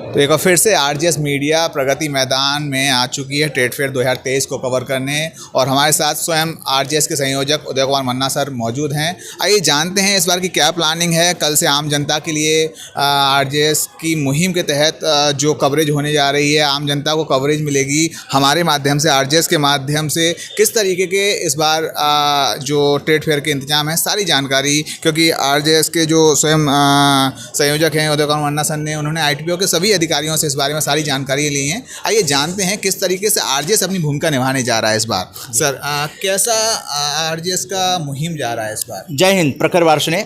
तो एक बार फिर से आरजेएस मीडिया प्रगति मैदान में आ चुकी है ट्रेड फेयर 2023 को कवर करने, और हमारे साथ स्वयं आरजेएस के संयोजक उदय कुमार मन्ना सर मौजूद हैं। आइए जानते हैं इस बार की क्या प्लानिंग है। कल से आम जनता के लिए आरजेएस की मुहिम के तहत जो कवरेज होने जा रही है, आम जनता को कवरेज मिलेगी हमारे माध्यम से, आरजेएस के माध्यम से। किस तरीके के इस बार जो ट्रेड फेयर के इंतजाम है, सारी जानकारी, क्योंकि आरजेएस के जो स्वयं संयोजक हैं उदय कुमार मन्ना सर ने, उन्होंने आईटीपीओ के सभी अधिकारियों से इस बारे में सारी जानकारी ली है। आइए जानते हैं किस तरीके से आरजेएस अपनी भूमिका निभाने जा रहा है इस बार। सर कैसा आरजेएस का मुहिम जा रहा है इस बार? जय हिंद। प्रखर वार्षणे,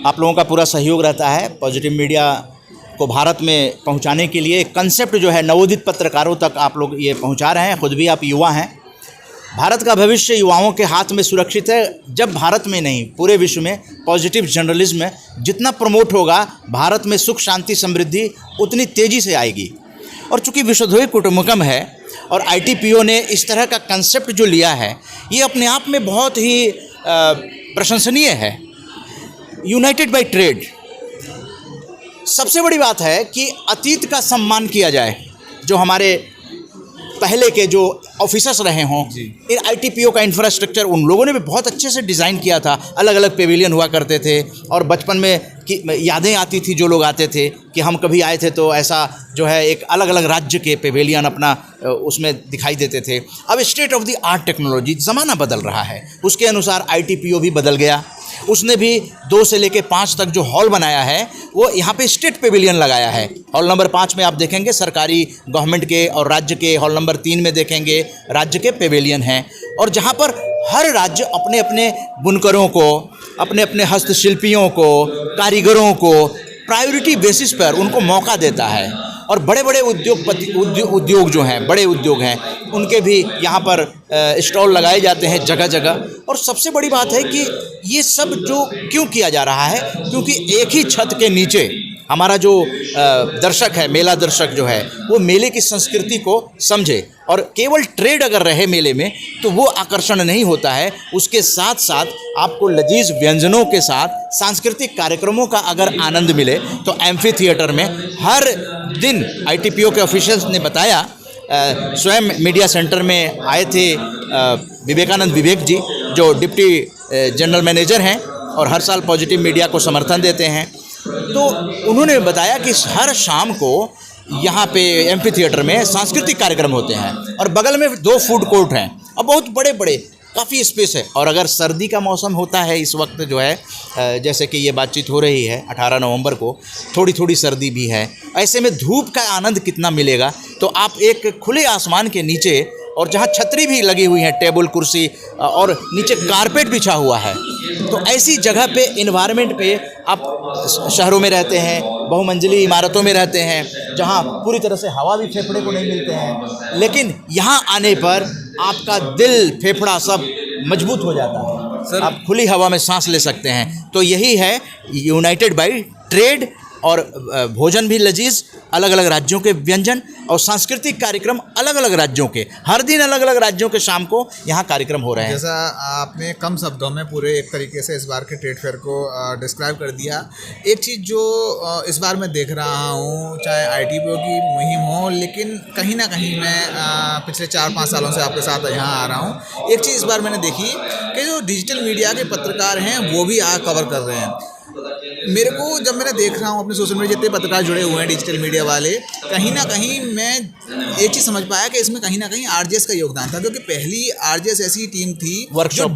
आप लोगों का पूरा सहयोग रहता है पॉजिटिव मीडिया को भारत में पहुंचाने के लिए। कंसेप्ट जो है नवोदित पत्रकारों तक आप लोग ये पहुंचा रहे हैं। खुद भी आप युवा हैं। भारत का भविष्य युवाओं के हाथ में सुरक्षित है। जब भारत में नहीं पूरे विश्व में पॉजिटिव जर्नलिज्म जितना प्रमोट होगा, भारत में सुख शांति समृद्धि उतनी तेज़ी से आएगी। और चूँकि विश्वधोई कुटुंबकम है और आईटीपीओ ने इस तरह का कंसेप्ट जो लिया है, ये अपने आप में बहुत ही प्रशंसनीय है। यूनाइटेड बाय ट्रेड, सबसे बड़ी बात है कि अतीत का सम्मान किया जाए। जो हमारे पहले के जो ऑफिसर्स रहे हों, इन आईटीपीओ का इंफ्रास्ट्रक्चर उन लोगों ने भी बहुत अच्छे से डिज़ाइन किया था। अलग अलग पेविलियन हुआ करते थे, और बचपन में कि यादें आती थी जो लोग आते थे कि हम कभी आए थे तो ऐसा जो है एक अलग अलग राज्य के पेविलियन अपना उसमें दिखाई देते थे। अब state of the art technology, ज़माना बदल रहा है, उसके अनुसार आईटीपीओ भी बदल गया। उसने भी 2 से लेकर 5 तक जो हॉल बनाया है, वो यहाँ पे स्टेट पेविलियन लगाया है। हॉल नंबर 5 में आप देखेंगे सरकारी गवर्नमेंट के और राज्य के, हॉल नंबर 3 में देखेंगे राज्य के पेविलियन हैं। और जहाँ पर हर राज्य अपने अपने बुनकरों को, अपने अपने हस्तशिल्पियों को, कारीगरों को प्रायोरिटी बेसिस पर उनको मौका देता है। और बड़े बड़े उद्योग जो हैं, बड़े उद्योग हैं, उनके भी यहाँ पर स्टॉल लगाए जाते हैं जगह जगह। और सबसे बड़ी बात है कि ये सब जो क्यों किया जा रहा है, क्योंकि एक ही छत के नीचे हमारा जो दर्शक है, मेला दर्शक जो है, वो मेले की संस्कृति को समझे। और केवल ट्रेड अगर रहे मेले में तो वो आकर्षण नहीं होता है। उसके साथ साथ आपको लजीज व्यंजनों के साथ सांस्कृतिक कार्यक्रमों का अगर आनंद मिले तो एम्फी थिएटर में हर दिन आईटीपीओ के ऑफिशियल्स ने बताया, स्वयं मीडिया सेंटर में आए थे विवेकानंद विवेक जी, जो डिप्टी जनरल मैनेजर हैं और हर साल पॉजिटिव मीडिया को समर्थन देते हैं। तो उन्होंने बताया कि हर शाम को यहाँ पे एम्फी थिएटर में सांस्कृतिक कार्यक्रम होते हैं, और बगल में 2 फूड कोर्ट हैं और बहुत बड़े बड़े काफ़ी स्पेस है। और अगर सर्दी का मौसम होता है इस वक्त जो है, जैसे कि ये बातचीत हो रही है 18 नवंबर को, थोड़ी थोड़ी सर्दी भी है, ऐसे में धूप का आनंद कितना मिलेगा। तो आप एक खुले आसमान के नीचे, और जहाँ छतरी भी लगी हुई है, टेबल कुर्सी, और नीचे कारपेट बिछा हुआ है, तो ऐसी जगह पे, इन्वायरमेंट पे आप शहरों में रहते हैं, बहुमंजिली इमारतों में रहते हैं, जहाँ पूरी तरह से हवा भी फेफड़े को नहीं मिलते हैं, लेकिन यहाँ आने पर आपका दिल, फेफड़ा सब मजबूत हो जाता है सर। आप खुली हवा में सांस ले सकते हैं। तो यही है यूनाइटेड बाय ट्रेड। और भोजन भी लजीज, अलग अलग राज्यों के व्यंजन और सांस्कृतिक कार्यक्रम अलग अलग राज्यों के, हर दिन अलग अलग राज्यों के शाम को यहाँ कार्यक्रम हो रहे हैं। जैसा आपने कम शब्दों में पूरे एक तरीके से इस बार के ट्रेड फेयर को डिस्क्राइब कर दिया। एक चीज़ जो इस बार मैं देख रहा हूँ, चाहे आईटीपीओ की मुहिम हो, लेकिन कहीं ना कहीं मैं पिछले 4-5 सालों से आपके साथ यहाँ आ रहा हूँ। एक चीज़ इस बार मैंने देखी कि जो डिजिटल मीडिया के पत्रकार हैं वो भी कवर कर रहे हैं। मेरे को जब मैंने देख रहा हूँ अपने सोशल मीडिया जितने पत्रकार जुड़े हुए हैं डिजिटल मीडिया वाले, कहीं ना कहीं मैं एक चीज़ समझ पाया कि इसमें कहीं ना कहीं आरजेएस का योगदान था, क्योंकि पहली आरजेएस ऐसी टीम थी जो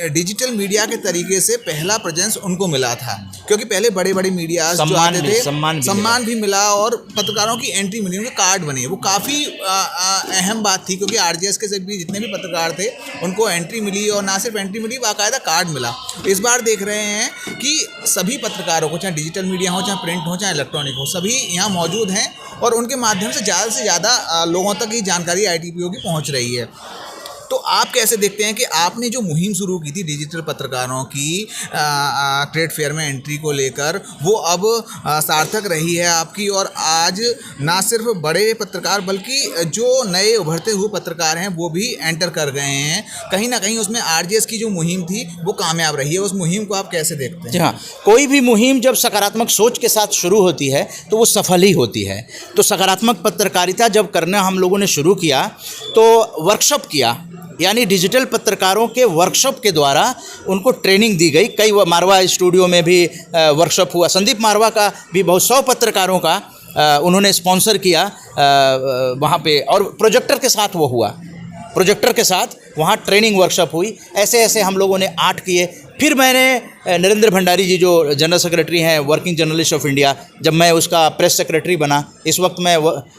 डिजिटल मीडिया के तरीके से पहला प्रेजेंस उनको मिला था। क्योंकि पहले बड़े बड़े मीडिया जो आते थे, सम्मान भी मिला और पत्रकारों की एंट्री मिली, उनके कार्ड बने। वो काफ़ी अहम बात थी, क्योंकि आरजेएस के भी जितने भी पत्रकार थे उनको एंट्री मिली, और ना सिर्फ एंट्री मिली, बाकायदा कार्ड मिला। इस बार देख रहे हैं कि सभी पत्रकारों को, चाहे डिजिटल मीडिया हो, चाहे प्रिंट हो, चाहे इलेक्ट्रॉनिक हो, सभी यहाँ मौजूद हैं, और उनके माध्यम से ज़्यादा लोगों तक ये जानकारी आईटीपीओ की पहुँच रही है। तो आप कैसे देखते हैं कि आपने जो मुहिम शुरू की थी डिजिटल पत्रकारों की ट्रेड फेयर में एंट्री को लेकर, वो अब सार्थक रही है आपकी, और आज ना सिर्फ बड़े पत्रकार बल्कि जो नए उभरते हुए पत्रकार हैं वो भी एंटर कर गए हैं। कहीं ना कहीं उसमें आरजेएस की जो मुहिम थी वो कामयाब रही है। उस मुहिम को आप कैसे देखते हैं? जी हाँ, कोई भी मुहिम जब सकारात्मक सोच के साथ शुरू होती है तो वो सफल ही होती है। तो सकारात्मक पत्रकारिता जब करना हम लोगों ने शुरू किया तो वर्कशॉप किया, यानी डिजिटल पत्रकारों के वर्कशॉप के द्वारा उनको ट्रेनिंग दी गई। कई मारवा स्टूडियो में भी वर्कशॉप हुआ। संदीप मारवा का भी बहुत 100 पत्रकारों का उन्होंने स्पॉन्सर किया वहाँ पे, और प्रोजेक्टर के साथ वो हुआ। प्रोजेक्टर के साथ वहाँ ट्रेनिंग वर्कशॉप हुई। ऐसे ऐसे हम लोगों ने 8 किए। फिर मैंने नरेंद्र भंडारी जी जो जनरल सेक्रेटरी हैं वर्किंग जर्नलिस्ट ऑफ इंडिया, जब मैं उसका प्रेस सेक्रेटरी बना, इस वक्त मैं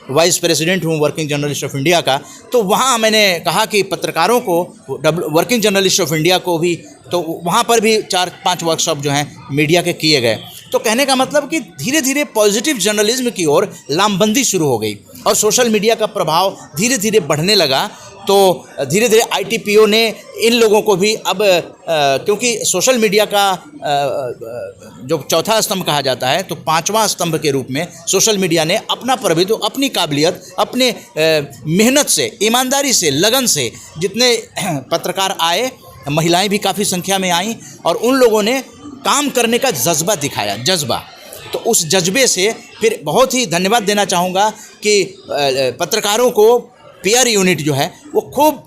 वाइस प्रेसिडेंट हूँ वर्किंग जर्नलिस्ट ऑफ इंडिया का, तो वहाँ मैंने कहा कि पत्रकारों को, वर्किंग जर्नलिस्ट ऑफ इंडिया को भी, तो वहाँ पर भी 4-5 वर्कशॉप जो हैं मीडिया के किए गए। तो कहने का मतलब कि धीरे धीरे पॉजिटिव जर्नलिज्म की ओर लामबंदी शुरू हो गई और सोशल मीडिया का प्रभाव धीरे धीरे बढ़ने लगा। तो धीरे धीरे ITPO ने इन लोगों को भी अब क्योंकि सोशल मीडिया का जो चौथा स्तंभ कहा जाता है, तो 5वां स्तंभ के रूप में सोशल मीडिया ने अपना प्रभुत्व, अपनी काबिलियत, अपने मेहनत से, ईमानदारी से, लगन से जितने पत्रकार आए, महिलाएं भी काफ़ी संख्या में आईं, और उन लोगों ने काम करने का जज्बा दिखाया, जज्बा। तो उस जज्बे से फिर बहुत ही धन्यवाद देना चाहूँगा कि पत्रकारों को PR यूनिट जो है वो खूब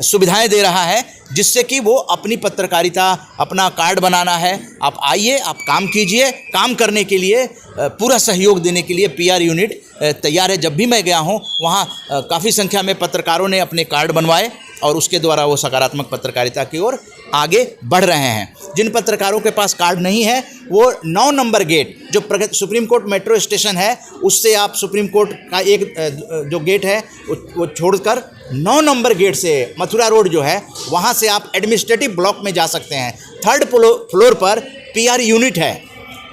सुविधाएं दे रहा है, जिससे कि वो अपनी पत्रकारिता, अपना कार्ड बनाना है, आप आइए, आप काम कीजिए। काम करने के लिए पूरा सहयोग देने के लिए PR यूनिट तैयार है। जब भी मैं गया हूँ वहाँ काफ़ी संख्या में पत्रकारों ने अपने कार्ड बनवाए और उसके द्वारा वो सकारात्मक पत्रकारिता की ओर आगे बढ़ रहे हैं। जिन पत्रकारों के पास कार्ड नहीं है वो 9 नंबर गेट, जो सुप्रीम कोर्ट मेट्रो स्टेशन है, उससे आप सुप्रीम कोर्ट का एक जो गेट है वो छोड़कर 9 नंबर गेट से मथुरा रोड जो है वहाँ से आप एडमिनिस्ट्रेटिव ब्लॉक में जा सकते हैं। 3rd फ्लोर पर PR यूनिट है,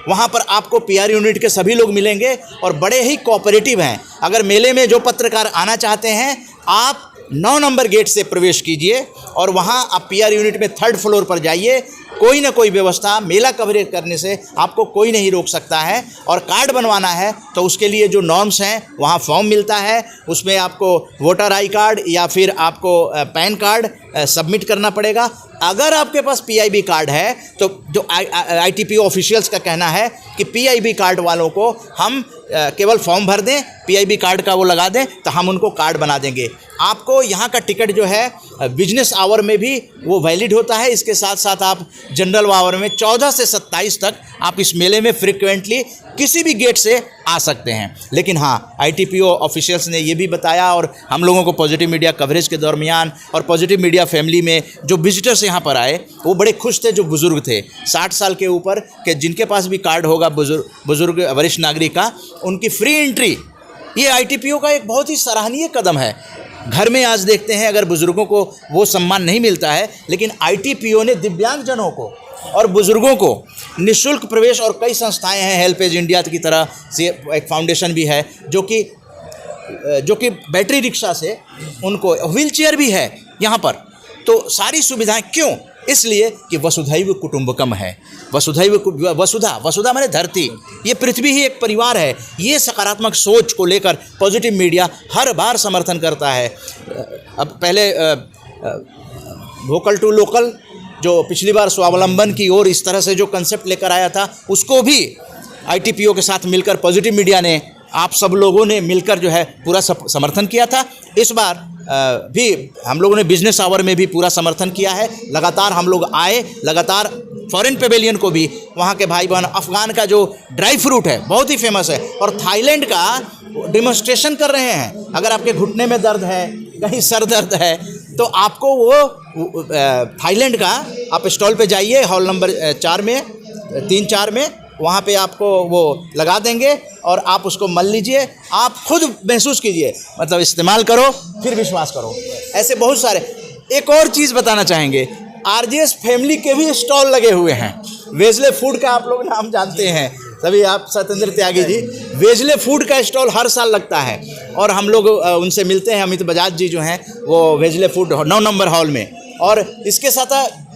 वहाँ पर आपको PR यूनिट के सभी लोग मिलेंगे और बड़े ही कोऑपरेटिव हैं। अगर मेले में जो पत्रकार आना चाहते हैं, आप 9 नंबर गेट से प्रवेश कीजिए और वहाँ आप PR यूनिट में 3rd फ्लोर पर जाइए। कोई ना कोई व्यवस्था, मेला कवरेज करने से आपको कोई नहीं रोक सकता है। और कार्ड बनवाना है तो उसके लिए जो नॉर्म्स हैं, वहाँ फॉर्म मिलता है, उसमें आपको वोटर आई कार्ड या फिर आपको पैन कार्ड सबमिट करना पड़ेगा। अगर आपके पास PIB कार्ड है तो जो ITPO ऑफिशियल्स का कहना है कि PIB कार्ड वालों को हम केवल फॉर्म भर दें, PIB कार्ड का वो लगा दें तो हम उनको कार्ड बना देंगे। आपको यहाँ का टिकट जो है बिजनेस आवर में भी वो वैलिड होता है। इसके साथ साथ आप जनरल आवर में 14 से 27 तक आप इस मेले में फ्रिक्वेंटली किसी भी गेट से आ सकते हैं। लेकिन हाँ, ITPO ऑफिशियल्स ने ये भी बताया, और हम लोगों को पॉजिटिव मीडिया कवरेज के दरमियान और पॉजिटिव मीडिया फैमिली में जो विजिटर्स यहाँ पर आए वो बड़े खुश थे। जो बुज़ुर्ग थे 60 साल के ऊपर के, जिनके पास भी कार्ड होगा बुज़ुर्ग वरिष्ठ नागरिक का, उनकी फ्री एंट्री, ये ITPO का एक बहुत ही सराहनीय कदम है। घर में आज देखते हैं अगर बुज़ुर्गों को वो सम्मान नहीं मिलता है, लेकिन ITPO ने दिव्यांगजनों को और बुज़ुर्गों को निःशुल्क प्रवेश, और कई संस्थाएं हैं, हेल्पेज इंडिया की तरह से एक फाउंडेशन भी है जो कि बैटरी रिक्शा से उनको, व्हीलचेयर भी है यहाँ पर। तो सारी सुविधाएं क्यों? इसलिए कि वसुधैव कुटुंबकम है। वसुधा माने धरती, ये पृथ्वी ही एक परिवार है। ये सकारात्मक सोच को लेकर पॉजिटिव मीडिया हर बार समर्थन करता है। अब पहले वोकल टू लोकल, जो पिछली बार स्वावलंबन की ओर इस तरह से जो कंसेप्ट लेकर आया था, उसको भी ITPO के साथ मिलकर पॉजिटिव मीडिया ने, आप सब लोगों ने मिलकर जो है पूरा समर्थन किया था। इस बार भी हम लोगों ने बिजनेस आवर में भी पूरा समर्थन किया है। लगातार हम लोग आए, लगातार फॉरेन पेवेलियन को भी, वहाँ के भाई बहन, अफ़गान का जो ड्राई फ्रूट है बहुत ही फेमस है, और थाईलैंड का डेमोन्स्ट्रेशन कर रहे हैं। अगर आपके घुटने में दर्द है, कहीं सर दर्द है, तो आपको वो थाईलैंड का आप स्टॉल पे जाइए, हॉल नंबर 4 में, 3-4 में, वहाँ पे आपको वो लगा देंगे और आप उसको मल लीजिए। आप खुद महसूस कीजिए, मतलब इस्तेमाल करो फिर विश्वास करो। ऐसे बहुत सारे। एक और चीज़ बताना चाहेंगे, RJS फैमिली के भी स्टॉल लगे हुए हैं। वेजले फूड का आप लोग नाम जानते हैं, तभी आप सत्येंद्र त्यागी जी, वेजले फूड का स्टॉल हर साल लगता है और हम लोग उनसे मिलते हैं। अमित बजाज जी जो हैं वो वेजले फूड 9 नंबर हॉल में, और इसके साथ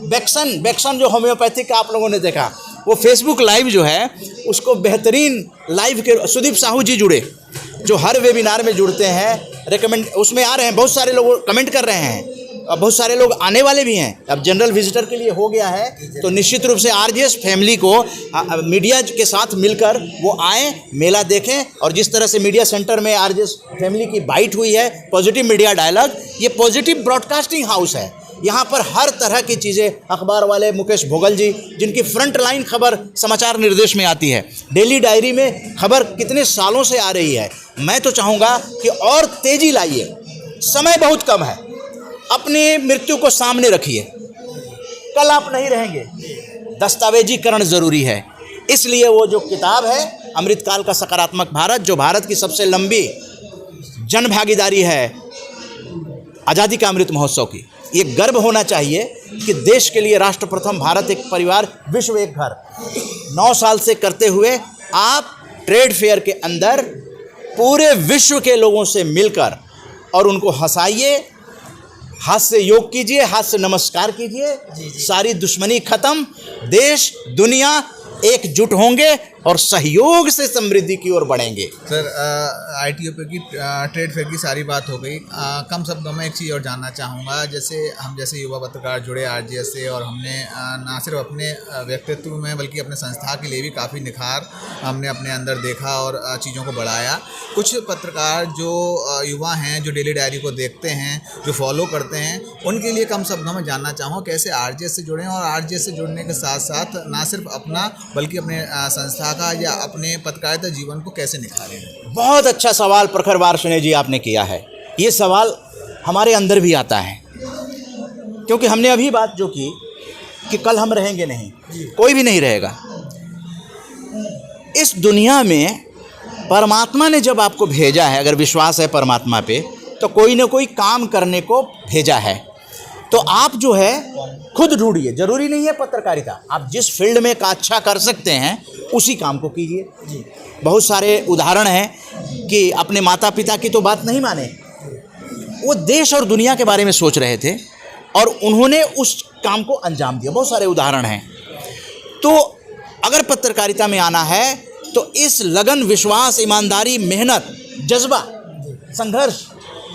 बैक्सन जो होम्योपैथिक का आप लोगों ने देखा, वो फेसबुक लाइव जो है उसको बेहतरीन लाइव के सुदीप साहू जी जुड़े, जो हर वेबिनार में जुड़ते हैं, रेकमेंड उसमें आ रहे हैं, बहुत सारे लोग कमेंट कर रहे हैं, अब बहुत सारे लोग आने वाले भी हैं। अब जनरल विजिटर के लिए हो गया है, तो निश्चित रूप से आरजेएस फैमिली को मीडिया के साथ मिलकर वो आएँ, मेला देखें। और जिस तरह से मीडिया सेंटर में आरजेएस फैमिली की बाइट हुई है, पॉजिटिव मीडिया डायलॉग, ये पॉजिटिव ब्रॉडकास्टिंग हाउस है। यहाँ पर हर तरह की चीज़ें, अखबार वाले मुकेश भोगल जी जिनकी फ्रंट लाइन खबर समाचार निर्देश में आती है, डेली डायरी में खबर कितने सालों से आ रही है। मैं तो चाहूँगा कि और तेज़ी लाइए, समय बहुत कम है, अपनी मृत्यु को सामने रखिए, कल आप नहीं रहेंगे, दस्तावेजीकरण ज़रूरी है। इसलिए वो जो किताब है अमृतकाल का सकारात्मक भारत, जो भारत की सबसे लंबी जन भागीदारी है आज़ादी का अमृत महोत्सव की, ये गर्व होना चाहिए कि देश के लिए राष्ट्र प्रथम, भारत एक परिवार, विश्व एक घर, 9 साल से करते हुए आप ट्रेड फेयर के अंदर पूरे विश्व के लोगों से मिलकर और उनको हंसाइए, हाथ से योग कीजिए, हाथ से नमस्कार कीजिए, सारी दुश्मनी खत्म, देश दुनिया एकजुट होंगे और सहयोग से समृद्धि की ओर बढ़ेंगे। सर, ITOP की ट्रेड फेयर की सारी बात हो गई। कम शब्दों में एक चीज़ और जानना चाहूँगा, जैसे युवा पत्रकार जुड़े आरजेएस से, और हमने ना सिर्फ अपने व्यक्तित्व में बल्कि अपने संस्था के लिए भी काफ़ी निखार हमने अपने अंदर देखा और चीज़ों को बढ़ाया। कुछ पत्रकार जो युवा हैं, जो डेली डायरी को देखते हैं, जो फॉलो करते हैं, उनके लिए कम शब्दों में जानना चाहूँगा कैसे आरजेएस से जुड़ें, और आरजेएस से जुड़ने के साथ साथ ना सिर्फ अपना बल्कि अपने संस्था का या अपने पत्रकारिता जीवन को कैसे निखारें। बहुत अच्छा सवाल प्रखर वार्ष्णेय जी आपने किया है। ये सवाल हमारे अंदर भी आता है, क्योंकि हमने अभी बात जो की कि कल हम रहेंगे नहीं, कोई भी नहीं रहेगा। इस दुनिया में परमात्मा ने जब आपको भेजा है, अगर विश्वास है परमात्मा पे, तो कोई ना कोई काम करने को भेजा है। तो आप जो है खुद ढूंढिए, जरूरी नहीं है पत्रकारिता, आप जिस फील्ड में का अच्छा कर सकते हैं उसी काम को कीजिए। बहुत सारे उदाहरण हैं कि अपने माता पिता की तो बात नहीं माने, वो देश और दुनिया के बारे में सोच रहे थे और उन्होंने उस काम को अंजाम दिया। बहुत सारे उदाहरण हैं। तो अगर पत्रकारिता में आना है तो इस लगन, विश्वास, ईमानदारी, मेहनत, जज्बा, संघर्ष,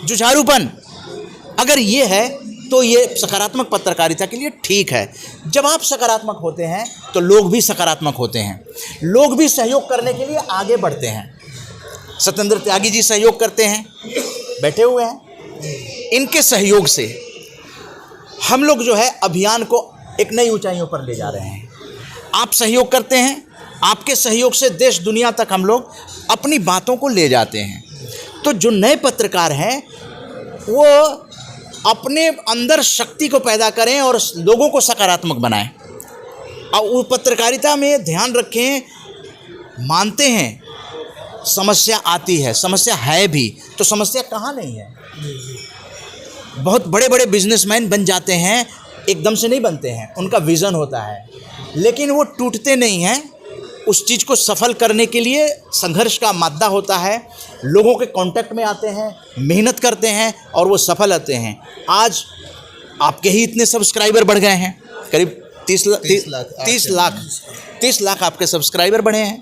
जुझारूपन, अगर ये है तो ये सकारात्मक पत्रकारिता के लिए ठीक है। जब आप सकारात्मक होते हैं तो लोग भी सकारात्मक होते हैं, लोग भी सहयोग करने के लिए आगे बढ़ते हैं। सत्येंद्र त्यागी जी सहयोग करते हैं, बैठे हुए हैं, इनके सहयोग से हम लोग जो है अभियान को एक नई ऊंचाइयों पर ले जा रहे हैं। आप सहयोग करते हैं, आपके सहयोग से देश दुनिया तक हम लोग अपनी बातों को ले जाते हैं। तो जो नए पत्रकार हैं वो अपने अंदर शक्ति को पैदा करें और लोगों को सकारात्मक बनाएं। और वो पत्रकारिता में ध्यान रखें, मानते हैं समस्या आती है, समस्या है भी, तो समस्या कहाँ नहीं है। बहुत बड़े बड़े बिजनेसमैन बन जाते हैं, एकदम से नहीं बनते हैं, उनका विज़न होता है, लेकिन वो टूटते नहीं हैं। उस चीज़ को सफल करने के लिए संघर्ष का मादा होता है, लोगों के कांटेक्ट में आते हैं, मेहनत करते हैं और वो सफल होते हैं। आज आपके ही इतने सब्सक्राइबर बढ़ गए हैं, करीब 30 लाख आपके सब्सक्राइबर बढ़े हैं।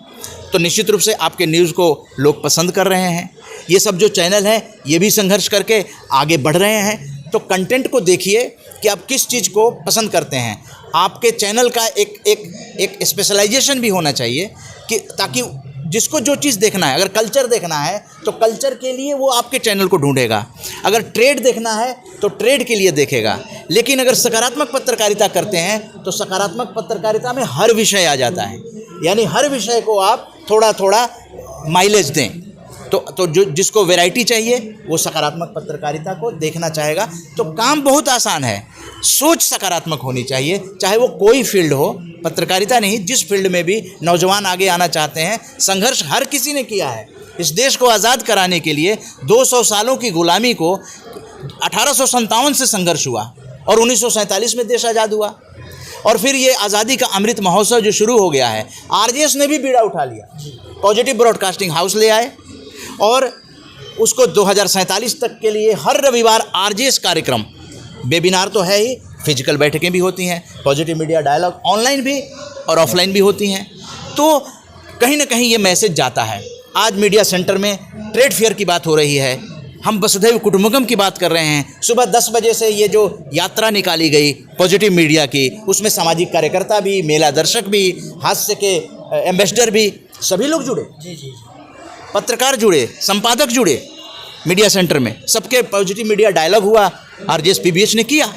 तो निश्चित रूप से आपके न्यूज़ को लोग पसंद कर रहे हैं। ये सब जो चैनल हैं ये भी संघर्ष करके आगे बढ़ रहे हैं। तो कंटेंट को देखिए कि आप किस चीज़ को पसंद करते हैं। आपके चैनल का एक स्पेशलाइजेशन भी होना चाहिए कि ताकि जिसको जो चीज़ देखना है, अगर कल्चर देखना है तो कल्चर के लिए वो आपके चैनल को ढूंढेगा, अगर ट्रेड देखना है तो ट्रेड के लिए देखेगा। लेकिन अगर सकारात्मक पत्रकारिता करते हैं तो सकारात्मक पत्रकारिता में हर विषय आ जाता है, यानी हर विषय को आप थोड़ा थोड़ा माइलेज दें। तो जो जिसको वैरायटी चाहिए वो सकारात्मक पत्रकारिता को देखना चाहेगा। तो काम बहुत आसान है, सोच सकारात्मक होनी चाहिए, चाहे वो कोई फील्ड हो, पत्रकारिता नहीं, जिस फील्ड में भी नौजवान आगे आना चाहते हैं। संघर्ष हर किसी ने किया है। इस देश को आज़ाद कराने के लिए 200 सालों की गुलामी को 1857 से संघर्ष हुआ और 1947 में देश आज़ाद हुआ। और फिर ये आज़ादी का अमृत महोत्सव जो शुरू हो गया है, आरजेएस ने भी बीड़ा उठा लिया, पॉजिटिव ब्रॉडकास्टिंग हाउस ले आए और उसको 2047 तक के लिए हर रविवार आरजेएस कार्यक्रम, वेबिनार तो है ही, फिजिकल बैठकें भी होती हैं, पॉजिटिव मीडिया डायलॉग ऑनलाइन भी और ऑफलाइन भी होती हैं। तो कहीं ना कहीं ये मैसेज जाता है। आज मीडिया सेंटर में ट्रेड फेयर की बात हो रही है, हम वसुधैव कुटुंबकम की बात कर रहे हैं। सुबह 10 बजे से ये जो यात्रा निकाली गई पॉजिटिव मीडिया की, उसमें सामाजिक कार्यकर्ता भी, मेला दर्शक भी, हास्य के एम्बेसडर भी, सभी लोग जुड़े, जी, पत्रकार जुड़े, संपादक जुड़े मीडिया सेंटर में, सबके पॉजिटिव मीडिया डायलॉग हुआ, आरजेएस पीबीएच ने किया।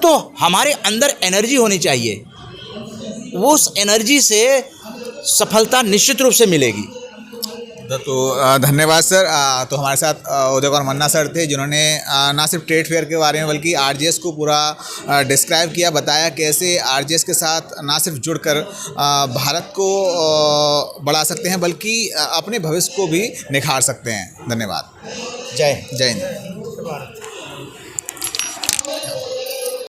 तो हमारे अंदर एनर्जी होनी चाहिए, उस एनर्जी से सफलता निश्चित रूप से मिलेगी। तो धन्यवाद सर। तो हमारे साथ उदय कुमार मन्ना सर थे, जिन्होंने ना सिर्फ ट्रेड फेयर के बारे में बल्कि आरजेएस को पूरा डिस्क्राइब किया, बताया कैसे आरजेएस के साथ ना सिर्फ जुड़कर भारत को बढ़ा सकते हैं बल्कि अपने भविष्य को भी निखार सकते हैं। धन्यवाद। जय जय हिंद।